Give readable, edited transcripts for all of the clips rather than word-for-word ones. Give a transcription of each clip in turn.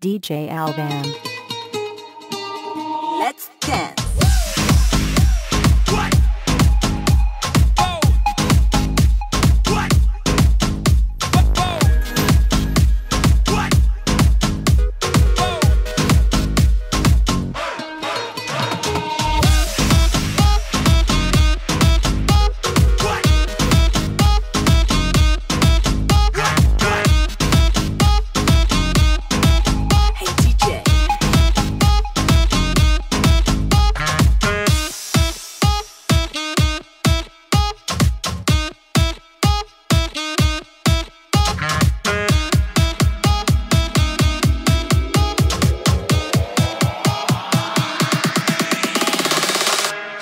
DJ Alban. Let's dance.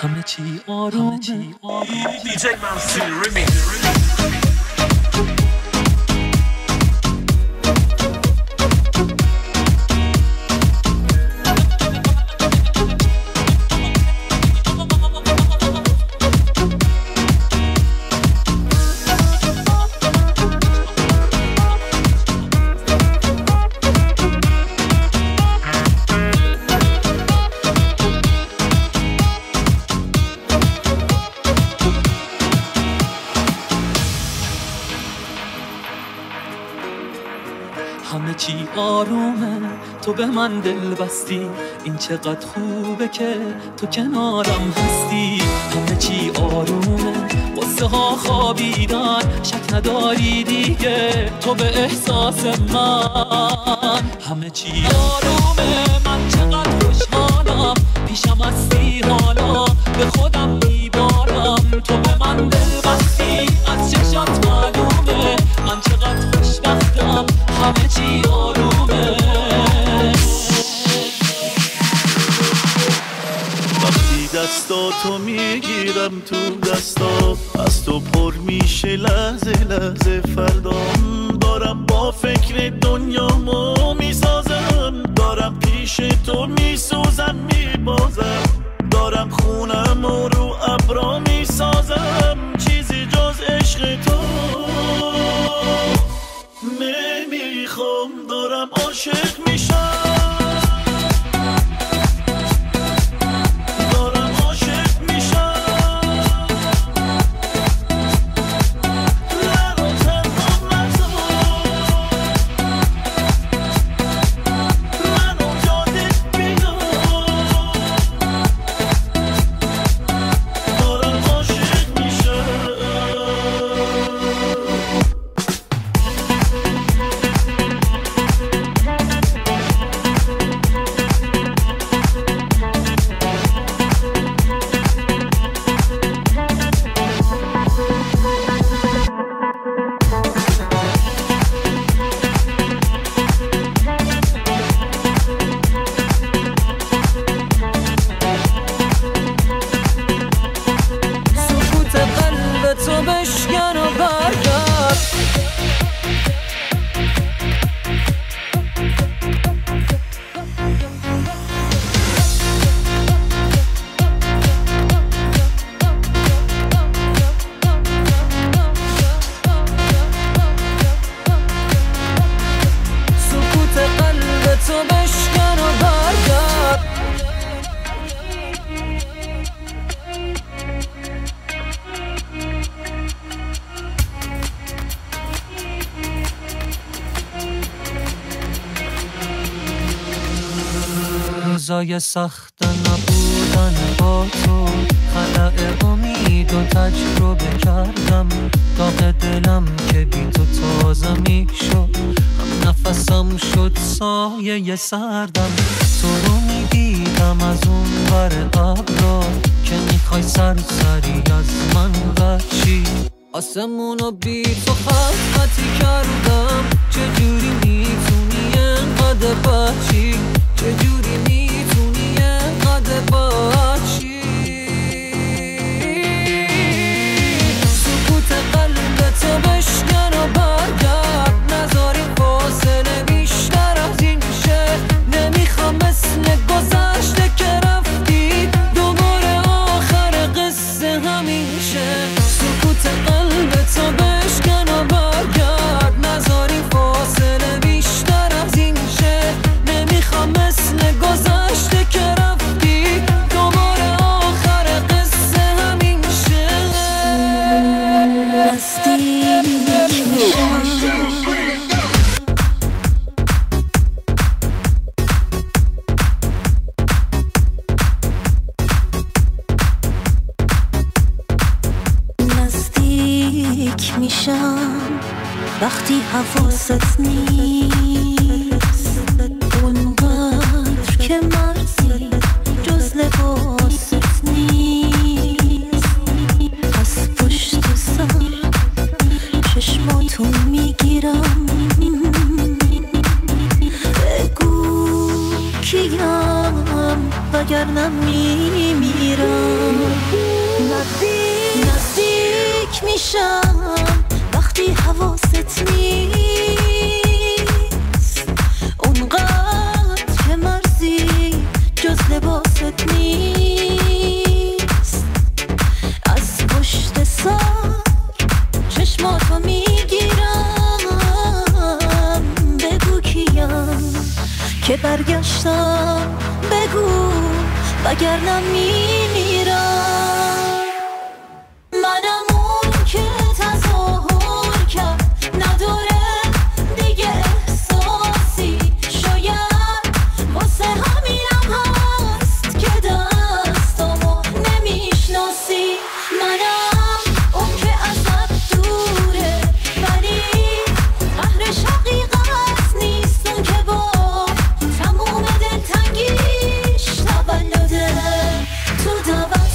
همه چی آرومه DJ Mansour Remix. همه چی آرومه تو به من دل بستی این چقدر خوبه که تو کنارم هستی همه چی آرومه قصه ها خوابیدن شک نداری دیگه تو به احساس من همه چی آرومه من چقدر خوشحالم پیشم هستی حالا به خودم میبارم تو به من دل بستی از چشات معلومه من چقدر خوشبختم همه چی آرومه وقتی دستاتو میگیرم تو دستا از تو پر میشه لحظه لحظه فردام دارم با فکر دنیامو میسازم دارم پیش تو میسوزم میبازم دارم خونم و رو ابرا میسازم چیزی جز عشق تو نمیخوام دارم عاشق میشم روزای سخت نبودن با تو خلأ امید و تجربه کردم داغ دلم که بی تو تازه میشد هم نفسم شد سایه سردم تو رو میدیدم از اون ور ابرا که میخوای سری از من بچی آسمونو بی تو خطی کردم چجوری میتونی انقدر بچی چجوری میتونی انقدر بچی سکوت قلبتو بشکن و برگرد نذاری فاصله بیشتر از این شه نمیخوام مثل گذشته که رفتی دوباره آخر قصه همین شه سکوت قلبتو بشکن و برگرد نذاری فاصله بیشتر از این شه وقتی حواست نیست اونقدر که مرزی جز لباست نیست. از پشت سر چشماتو میگیرم بگو کیم وگرنه میمیرم. نزدیک میشم وقتی حواست نیست اونقدر که مرزی جز لباست نیست. از پشت سر چشماتو میگیرم بگو کیم که برگشتم بگو وگرنه میمیرم. منم اون که تظاهر کرد نداره دیگه احساسی شاید واسه همینم هست که دستامو نمیشناسی. منم اون که ازت دوره ولی قهرش حقیقت نیست. اون که با تموم دلتنگیش تولده تو دعوت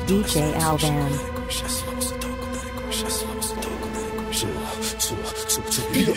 DJ Alban. بیا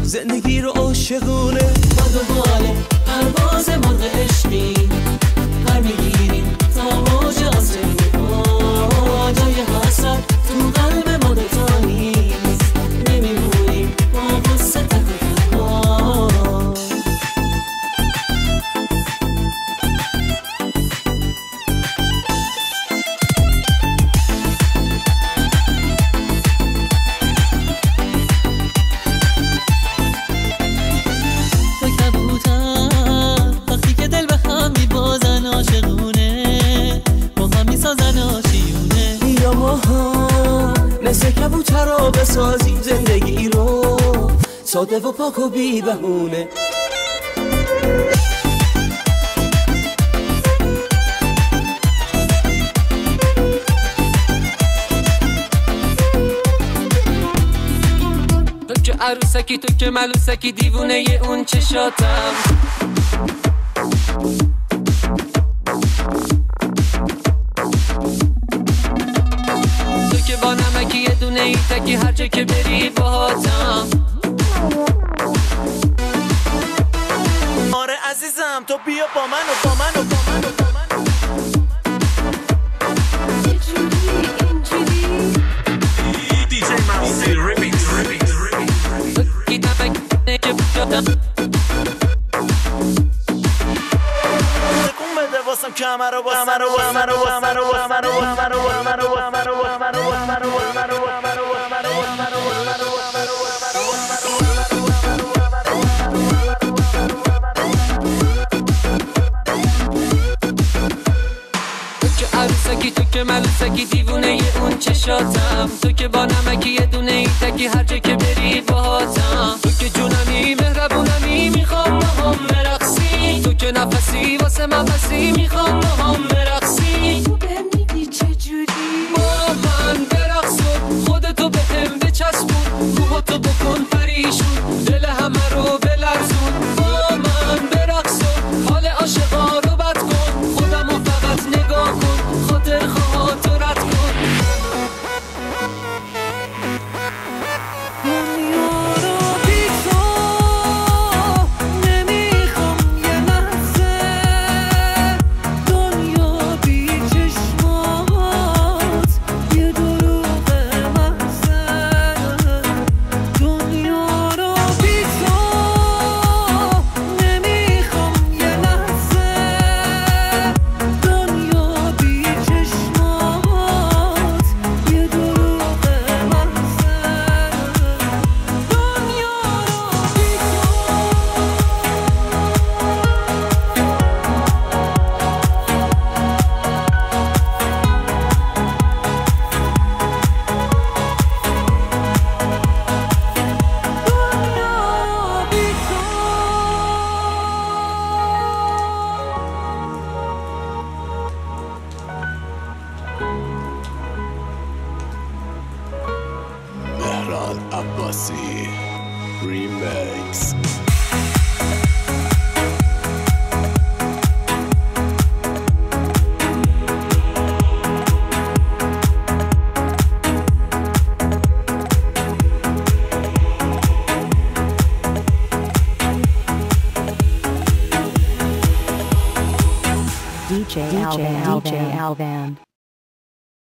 زندگی رو عاشقونه باد و باله پرواز مرغ عشقی پر میگیریم تا موج آسمون جای حسرت تو قلب ما دوتا نیست نمیمونیم با غصه تک تنها کبوترا بسازی زندگی رو ساده و پاک و بی بهونه تو که عروسکی تو که ملوسکی دیوونه ی اون چشاتم با نمکی یه دونه ای تکی هر جا که بری باهاتم آره عزیزم تو بیا با من و با من و با من و با من DJ Mousy remix کمر عروسکی تو که ملوسکی دیوونه ی اون چشاتم تو که با نمکی یه دونه ای تکی هر جا که بری باهاتم تو که جونمی مهربونمی میخوام با هم برقصی تو که نفسی واسه من بسی میخوام با هم برقصی تو بهم میگی عباسی ریمیکس. DJ Alvan.